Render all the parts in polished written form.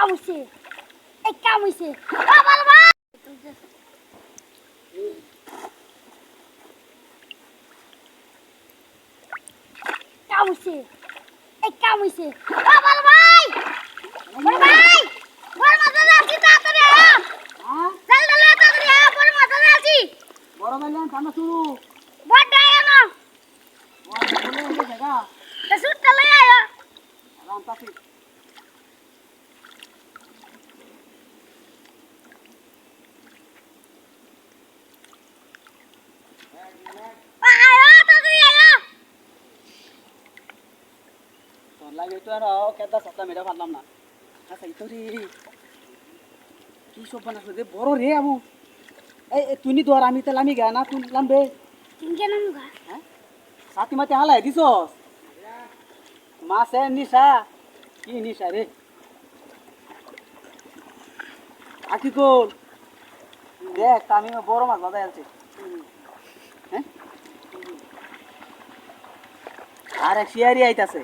কামুছে এই কামুছে আমার ভাই কামুছে এই কামুছে আমার ভাই বড় ভাই বড় মাথা আছি তাড়াতাড়ি আয় হ্যাঁ জলদি তাড়াতাড়ি আয় বড় মাথা আছি বড় ভাইলাম কাম শুরু বড় আয় না বড় বলে এই জায়গা তে সুটটা লই আয় আরাম পাছি লাগে তো আর কেদা সাতা মেরা পারলাম না আচ্ছা ইতো রে কি সব বানাস রে বড় রে আমু এই তুই নি দর আমি তেল আমি গা না তুই লাম রে কিনকে নামগা হ্যাঁ সাথী মাতে হালাই দিছস মাছে নিশা কি নিশা রে আকি কোল দেখ আমি বড় মাছ বাজাই আনছি হ্যাঁ আর এক শিয়ারি আইতাছে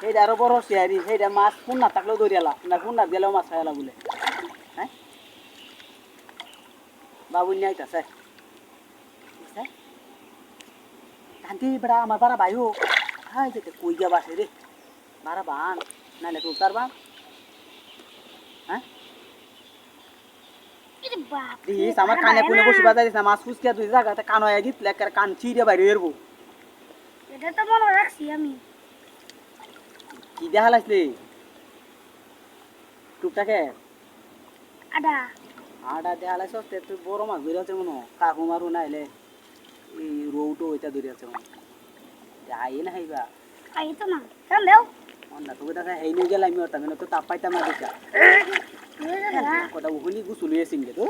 সেইটা আরো বড় শিয়ারি সেইটা মাছ কোন না থাকলেও ধরিয়ালা না কোন না গেলেও মাছ খাইলা বলে হ্যাঁ বাবু নিয়ে আইতাছে কান্তি বেড়া আমার বারা ভাই হোক হাই যেতে কই গা বাসে রে বারা বান নাইলে তো উতার বান হ্যাঁ এরে বাপ দিস আমার কানে কোনে বসে বাজাই দিস না মাছ ফুসকে তুই জায়গাতে কান হয়ে গিত লেকার কান চিড়ে বাইরে এরবো এটা তো মনে রাখছি আমি কি দেখা লাগছে টুকটাকে আডা আডা দেখা লাগছে তুই বড় মাছ ধরে আছে মনে কাকু মারু নাইলে এই রৌটো ওইটা ধরে আছে মনে হাই না হাইবা আই তো না কাম দেও অন্য তোকে দেখা হেই নিয়ে গেলাম আমি ওটা তো তাপ পাইতাম না দেখা কথা হুলি গুসুল হয়ে সিংহে তো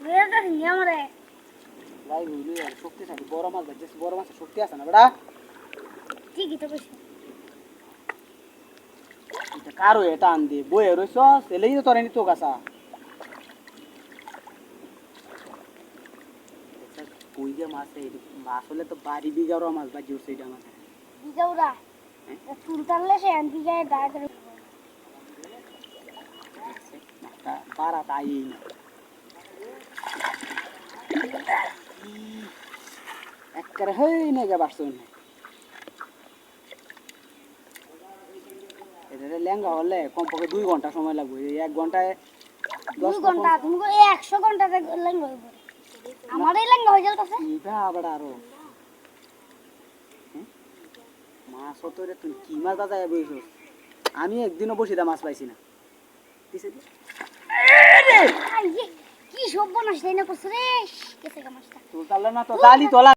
বেটা নিয়া মরে ভাই হুলি আর শক্তিশালী বড় মাছ ভাই বড় মাছের শক্তি আছে না বেটা ঠিকই তো কইছি এটা কারো এটা আন দে বইয়ে রইছ ছেলেই তো তোরে নিতো গাছা কই যে মাছ এই মাছ হলে তো বাড়ি বিঘারও মাছ বাজি উঠছে এটা আমাদের বিজাউরা চুল টানলে সে আনতি যায় দাঁড় করে বারা তাই না একবারে হই না যা বাসন এটা লেঙ্গা হলে কমপক্ষে 2 ঘন্টা সময় লাগবে 1 ঘন্টায় 2 ঘন্টা তুমি 100 ঘন্টাতে লেঙ্গা হইব আমারই লেঙ্গা হয়ে যাইতাছে ইবা আবার আরো মাছ হতো রে তুই কি মাছ বাজায় বইছস আমি একদিনও বসিদা মাছ পাইছি না দিছে দি আইয়ে কি সব বনাস তাই না কইছ রে কেসে মাছটা তোর তালে না তো জালি তোলা